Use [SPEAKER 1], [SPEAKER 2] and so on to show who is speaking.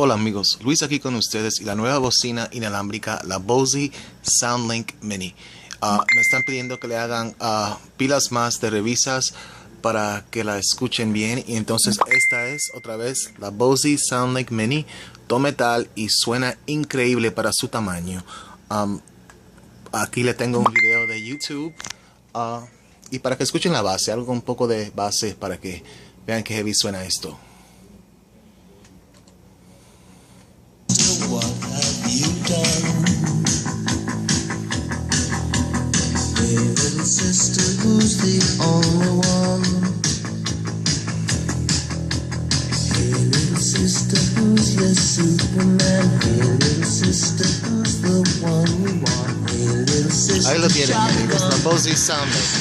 [SPEAKER 1] Hola amigos, Luis aquí con ustedes y la nueva bocina inalámbrica, la Bose SoundLink Mini. Me están pidiendo que le hagan pilas más de revisas para que la escuchen bien, y entonces esta es otra vez la Bose SoundLink Mini, todo metal y suena increíble para su tamaño. Aquí le tengo un video de YouTube y para que escuchen la base, algo con un poco de base para que vean que heavy suena esto.
[SPEAKER 2] What have you done? Hey little sister, who's the only one? Hey little sister, who's your Superman? Hey little sister, who's the one you want? Hey little sister,
[SPEAKER 1] Ahí lo tienen amigos, la Bose SoundLink.